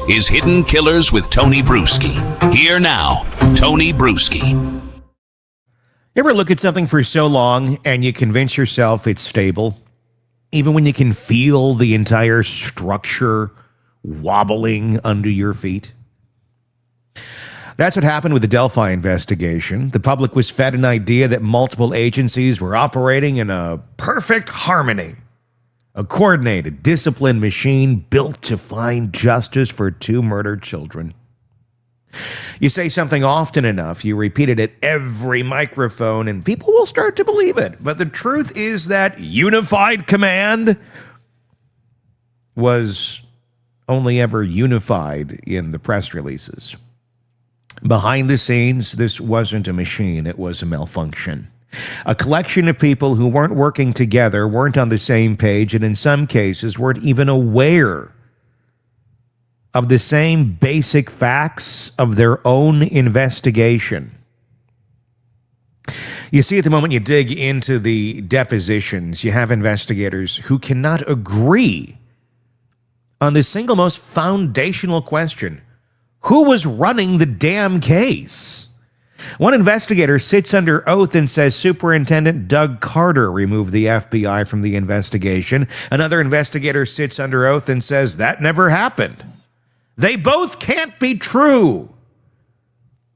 is Hidden Killers with Tony Brueski. Here now, Tony Brueski. You ever look at something for so long and you convince yourself it's stable, even when you can feel the entire structure wobbling under your feet? That's what happened with the Delphi investigation. The public was fed an idea that multiple agencies were operating in a perfect harmony, a coordinated, disciplined machine built to find justice for two murdered children. You say something often enough, you repeat it at every microphone, and people will start to believe it. But the truth is that unified command was only ever unified in the press releases. Behind the scenes, this wasn't a machine, it was a malfunction. A collection of people who weren't working together, weren't on the same page, and in some cases weren't even aware of the same basic facts of their own investigation. You see, at the moment you dig into the depositions, you have investigators who cannot agree on the single most foundational question: who was running the damn case? One investigator sits under oath and says Superintendent Doug Carter removed the FBI from the investigation. Another investigator sits under oath and says that never happened. They both can't be true.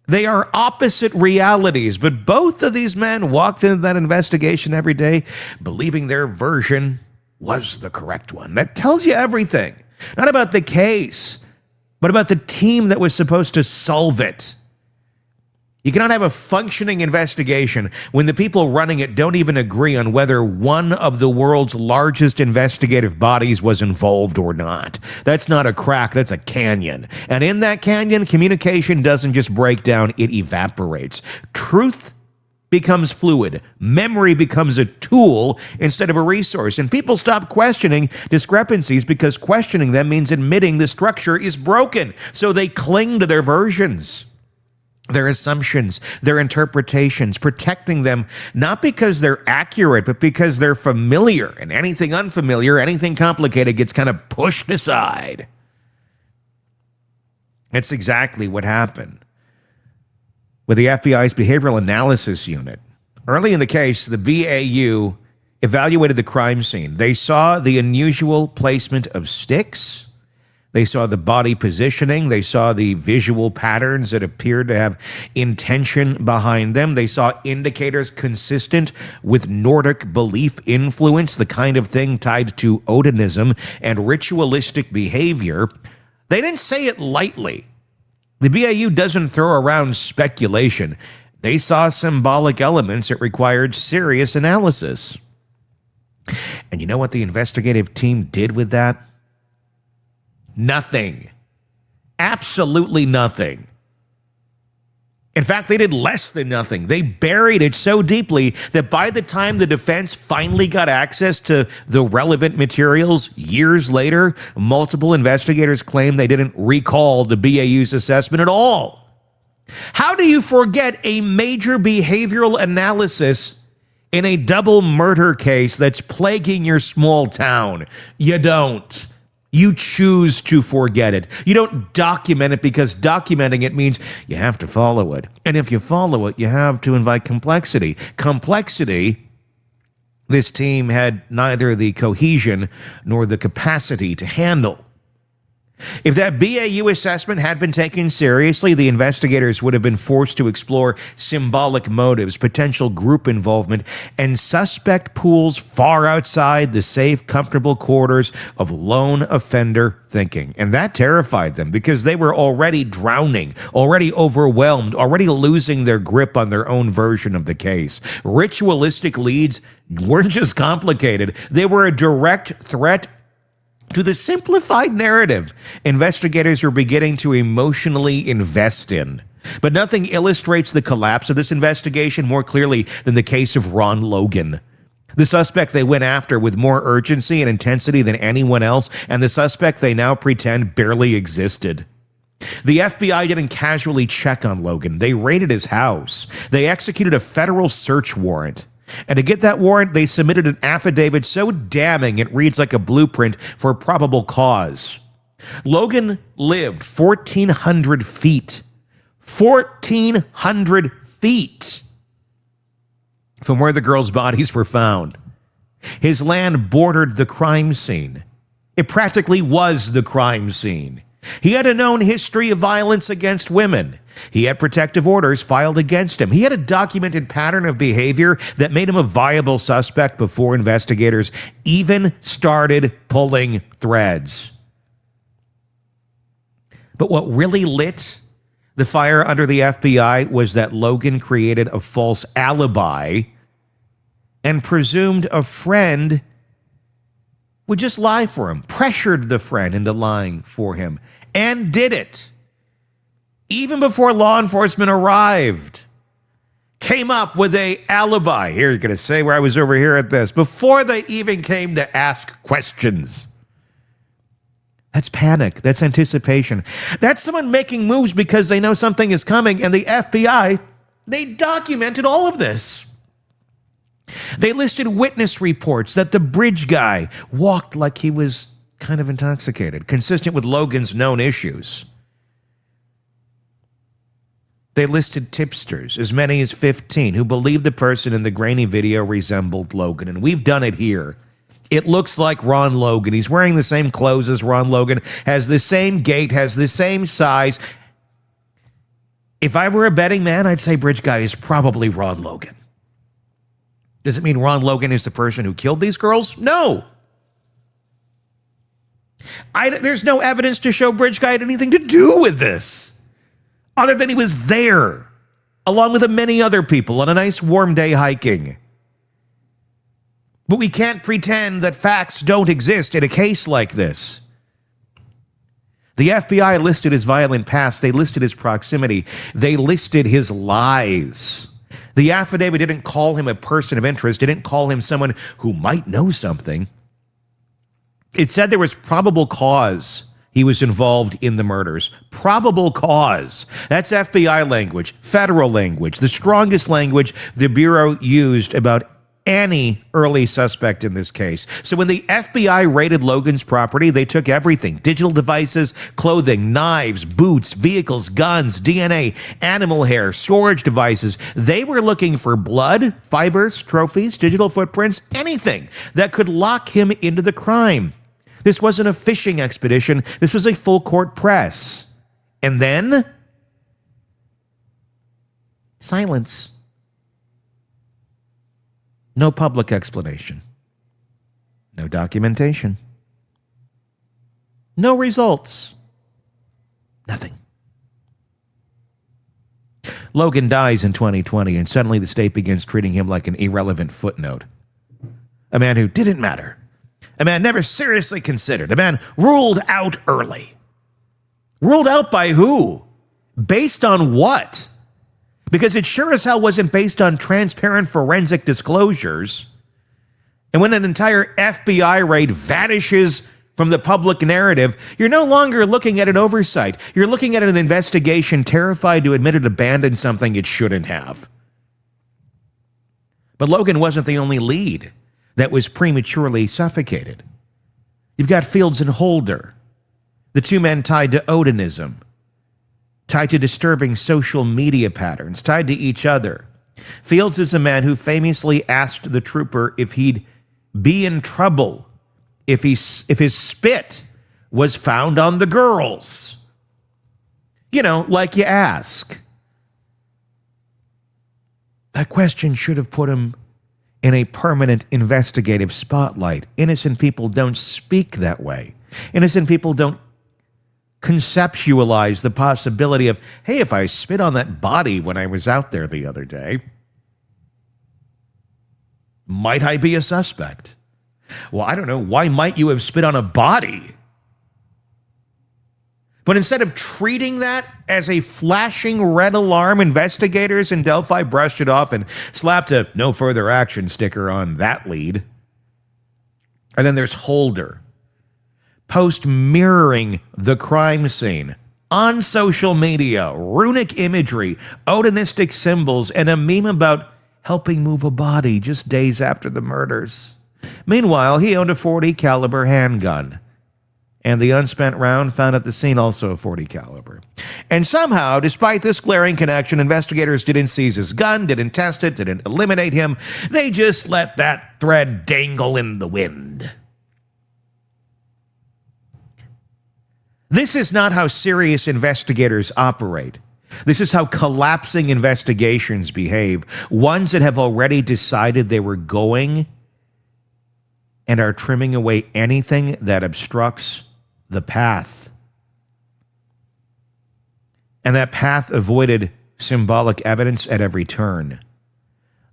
They are opposite realities, but both of these men walked into that investigation every day believing their version was the correct one. That tells you everything. Not about the case, but about the team that was supposed to solve it. You cannot have a functioning investigation when the people running it don't even agree on whether one of the world's largest investigative bodies was involved or not. That's not a crack, that's a canyon. And in that canyon, communication doesn't just break down, it evaporates. Truth becomes fluid. Memory becomes a tool instead of a resource. And people stop questioning discrepancies because questioning them means admitting the structure is broken. So they cling to their versions, their assumptions, their interpretations, protecting them not because they're accurate, but because they're familiar. And anything unfamiliar, anything complicated gets kind of pushed aside. That's exactly what happened with the FBI's Behavioral Analysis Unit. Early in the case, the BAU evaluated the crime scene. They saw the unusual placement of sticks. They saw the body positioning. They saw the visual patterns that appeared to have intention behind them. They saw indicators consistent with Nordic belief influence, the kind of thing tied to Odinism and ritualistic behavior. They didn't say it lightly. The BAU doesn't throw around speculation. They saw symbolic elements that required serious analysis. And you know what the investigative team did with that? Nothing. Absolutely nothing. In fact, they did less than nothing. They buried it so deeply that by the time the defense finally got access to the relevant materials years later, multiple investigators claimed they didn't recall the BAU's assessment at all. How do you forget a major behavioral analysis in a double murder case that's plaguing your small town? You don't. You choose to forget it. You don't document it because documenting it means you have to follow it. And if you follow it, you have to invite complexity. Complexity, this team had neither the cohesion nor the capacity to handle. If that BAU assessment had been taken seriously, the investigators would have been forced to explore symbolic motives, potential group involvement, and suspect pools far outside the safe, comfortable quarters of lone offender thinking. And that terrified them because they were already drowning, already overwhelmed, already losing their grip on their own version of the case. Ritualistic leads weren't just complicated, they were a direct threat to the simplified narrative investigators are beginning to emotionally invest in. But nothing illustrates the collapse of this investigation more clearly than the case of Ron Logan. The suspect they went after with more urgency and intensity than anyone else, and the suspect they now pretend barely existed. The FBI didn't casually check on Logan. They raided his house. They executed a federal search warrant. And to get that warrant, they submitted an affidavit so damning it reads like a blueprint for probable cause. Logan lived 1,400 feet. 1,400 feet from where the girls' bodies were found. His land bordered the crime scene. It practically was the crime scene. He had a known history of violence against women. He had protective orders filed against him. He had a documented pattern of behavior that made him a viable suspect before investigators even started pulling threads. But what really lit the fire under the FBI was that Logan created a false alibi and presumed a friend would just lie for him, pressured the friend into lying for him, and did it. Even before law enforcement arrived, came up with a alibi. Here, you're going to say where I was over here at this. Before they even came to ask questions. That's panic. That's anticipation. That's someone making moves because they know something is coming, and the FBI, they documented all of this. They listed witness reports that the bridge guy walked like he was kind of intoxicated, consistent with Logan's known issues. They listed tipsters, as many as 15, who believed the person in the grainy video resembled Logan, and we've done it here. It looks like Ron Logan. He's wearing the same clothes as Ron Logan, has the same gait, has the same size. If I were a betting man, I'd say bridge guy is probably Ron Logan. Does it mean Ron Logan is the person who killed these girls? No. There's no evidence to show Bridge Guy had anything to do with this, other than he was there, along with many other people on a nice warm day hiking. But we can't pretend that facts don't exist in a case like this. The FBI listed his violent past. They listed his proximity. They listed his lies. The affidavit didn't call him a person of interest, didn't call him someone who might know something. It said there was probable cause he was involved in the murders. Probable cause. That's FBI language, federal language, the strongest language the Bureau used about any early suspect in this case. So when the FBI raided Logan's property, they took everything: digital devices, clothing, knives, boots, vehicles, guns, DNA, animal hair, storage devices. They were looking for blood, fibers, trophies, digital footprints, anything that could lock him into the crime. This wasn't a fishing expedition. This was a full court press. And then silence. No public explanation. No documentation. No results. Nothing. Logan dies in 2020, and suddenly the state begins treating him like an irrelevant footnote. A man who didn't matter. A man never seriously considered. A man ruled out early. Ruled out by who? Based on what? Because it sure as hell wasn't based on transparent forensic disclosures. And when an entire FBI raid vanishes from the public narrative, you're no longer looking at an oversight. You're looking at an investigation terrified to admit it abandoned something it shouldn't have. But Logan wasn't the only lead that was prematurely suffocated. You've got Fields and Holder, the two men tied to Odinism, tied to disturbing social media patterns, tied to each other. Fields is a man who famously asked the trooper if he'd be in trouble if his spit was found on the girls. You know, like you ask. That question should have put him in a permanent investigative spotlight. Innocent people don't speak that way. Innocent people don't conceptualize the possibility of, hey, if I spit on that body when I was out there the other day, might I be a suspect? Well, I don't know. Why might you have spit on a body? But instead of treating that as a flashing red alarm, investigators in Delphi brushed it off and slapped a no further action sticker on that lead. And then there's Holder, post mirroring the crime scene on social media, runic imagery, Odinistic symbols, and a meme about helping move a body just days after the murders. Meanwhile, he owned a .40 caliber handgun. And the unspent round found at the scene also a .40 caliber. And somehow, despite this glaring connection, investigators didn't seize his gun, didn't test it, didn't eliminate him. They just let that thread dangle in the wind. This is not how serious investigators operate. This is how collapsing investigations behave. Ones that have already decided they were going and are trimming away anything that obstructs the path. And that path avoided symbolic evidence at every turn.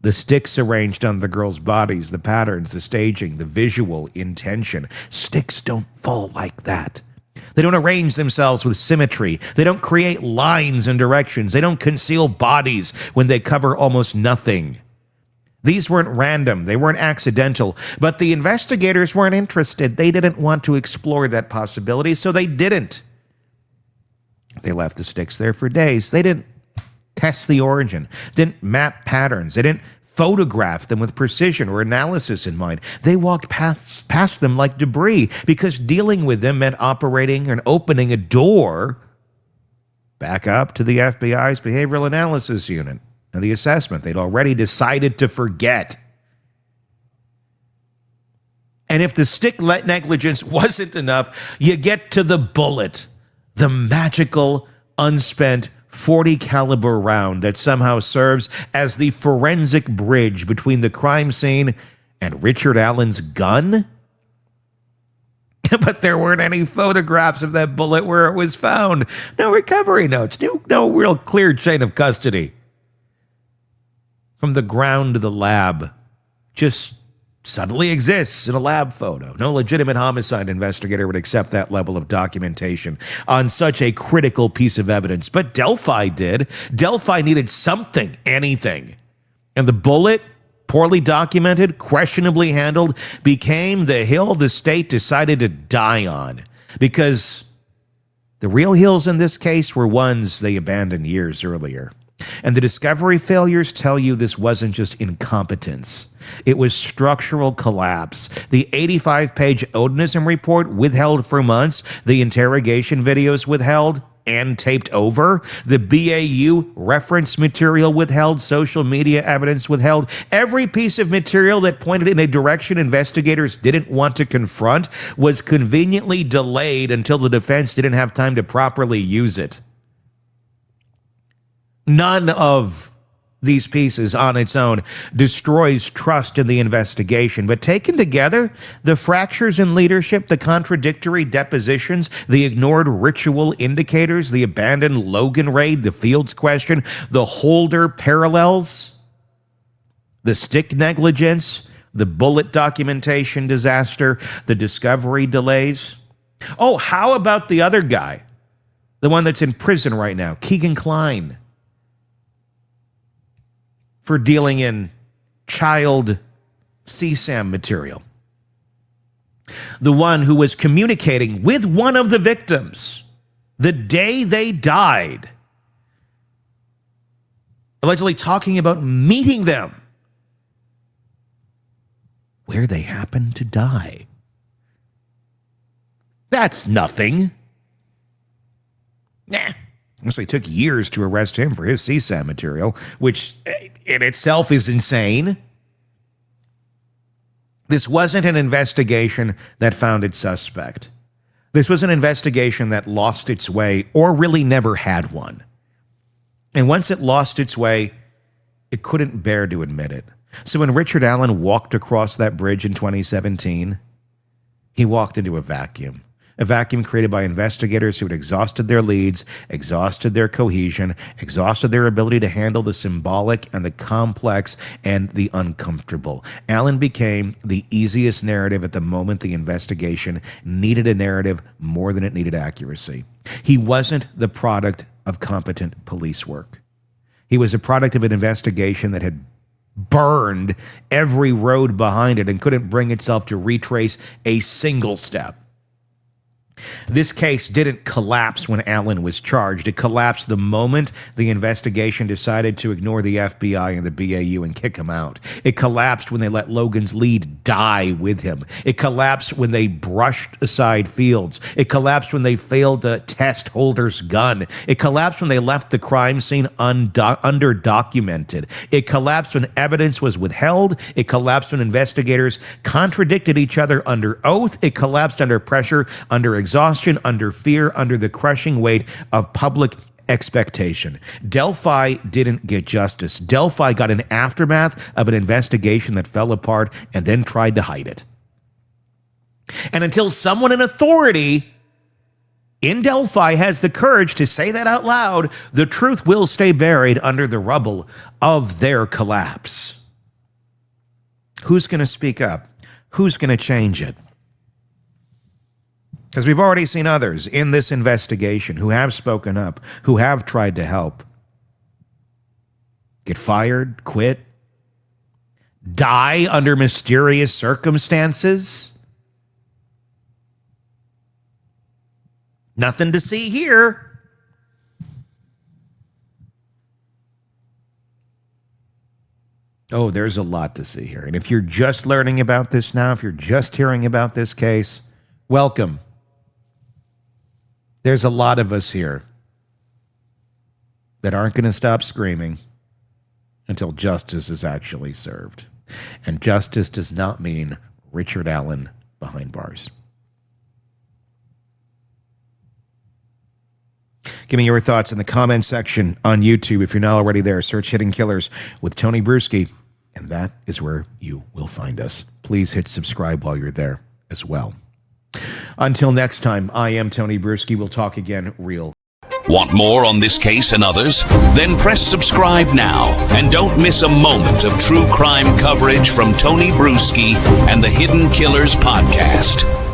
The sticks arranged on the girls' bodies, the patterns, the staging, the visual intention. Sticks don't fall like that. They don't arrange themselves with symmetry. They don't create lines and directions. They don't conceal bodies when they cover almost nothing. These weren't random. They weren't accidental. But the investigators weren't interested. They didn't want to explore that possibility, so they didn't. They left the sticks there for days. They didn't test the origin, didn't map patterns. They didn't photograph them with precision or analysis in mind. They walked past them like debris because dealing with them meant operating and opening a door back up to the FBI's Behavioral Analysis Unit and the assessment they'd already decided to forget. And if the stick negligence wasn't enough, you get to the bullet, the magical, unspent .40 caliber round that somehow serves as the forensic bridge between the crime scene and Richard Allen's gun. But there weren't any photographs of that bullet where it was found. No recovery notes, no real clear chain of custody. From the ground to the lab, just suddenly exists in a lab photo. No legitimate homicide investigator would accept that level of documentation on such a critical piece of evidence. But Delphi did. Delphi needed something, anything. And the bullet, poorly documented, questionably handled, became the hill the state decided to die on. Because the real hills in this case were ones they abandoned years earlier. And the discovery failures tell you this wasn't just incompetence. It was structural collapse. The 85-page Odinism report withheld for months, the interrogation videos withheld and taped over, the BAU reference material withheld, social media evidence withheld. Every piece of material that pointed in a direction investigators didn't want to confront was conveniently delayed until the defense didn't have time to properly use it. None of these pieces on its own destroys trust in the investigation, but taken together, the fractures in leadership, the contradictory depositions, the ignored ritual indicators, the abandoned Logan raid, the Fields question, the Holder parallels, the stick negligence, the bullet documentation disaster, the discovery delays. Oh, how about the other guy? The one that's in prison right now, Keegan Kline, for dealing in child CSAM material. The one who was communicating with one of the victims the day they died, allegedly talking about meeting them where they happened to die. That's nothing. Nah. Honestly, it took years to arrest him for his CSAM material, which in itself is insane. This wasn't an investigation that found its suspect. This was an investigation that lost its way or really never had one. And once it lost its way, it couldn't bear to admit it. So when Richard Allen walked across that bridge in 2017, he walked into a vacuum. A vacuum created by investigators who had exhausted their leads, exhausted their cohesion, exhausted their ability to handle the symbolic and the complex and the uncomfortable. Allen became the easiest narrative at the moment the investigation needed a narrative more than it needed accuracy. He wasn't the product of competent police work. He was a product of an investigation that had burned every road behind it and couldn't bring itself to retrace a single step. This case didn't collapse when Allen was charged. It collapsed the moment the investigation decided to ignore the FBI and the BAU and kick him out. It collapsed when they let Logan's lead die with him. It collapsed when they brushed aside Fields. It collapsed when they failed to test Holder's gun. It collapsed when they left the crime scene underdocumented. It collapsed when evidence was withheld. It collapsed when investigators contradicted each other under oath. It collapsed under pressure, under exhaustion, under fear, under the crushing weight of public expectation. Delphi didn't get justice. Delphi got an aftermath of an investigation that fell apart and then tried to hide it. And until someone in authority in Delphi has the courage to say that out loud, the truth will stay buried under the rubble of their collapse. Who's going to speak up? Who's going to change it? Because we've already seen others in this investigation who have spoken up, who have tried to help, get fired, quit, die under mysterious circumstances. Nothing to see here. Oh, there's a lot to see here. And if you're just learning about this now, if you're just hearing about this case, welcome. There's a lot of us here that aren't going to stop screaming until justice is actually served. And justice does not mean Richard Allen behind bars. Give me your thoughts in the comment section on YouTube. If you're not already there, search Hidden Killers with Tony Brueski, and that is where you will find us. Please hit subscribe while you're there as well. Until next time, I am Tony Brueski. We'll talk again real. Want more on this case and others? Then press subscribe now and don't miss a moment of true crime coverage from Tony Brueski and the Hidden Killers podcast.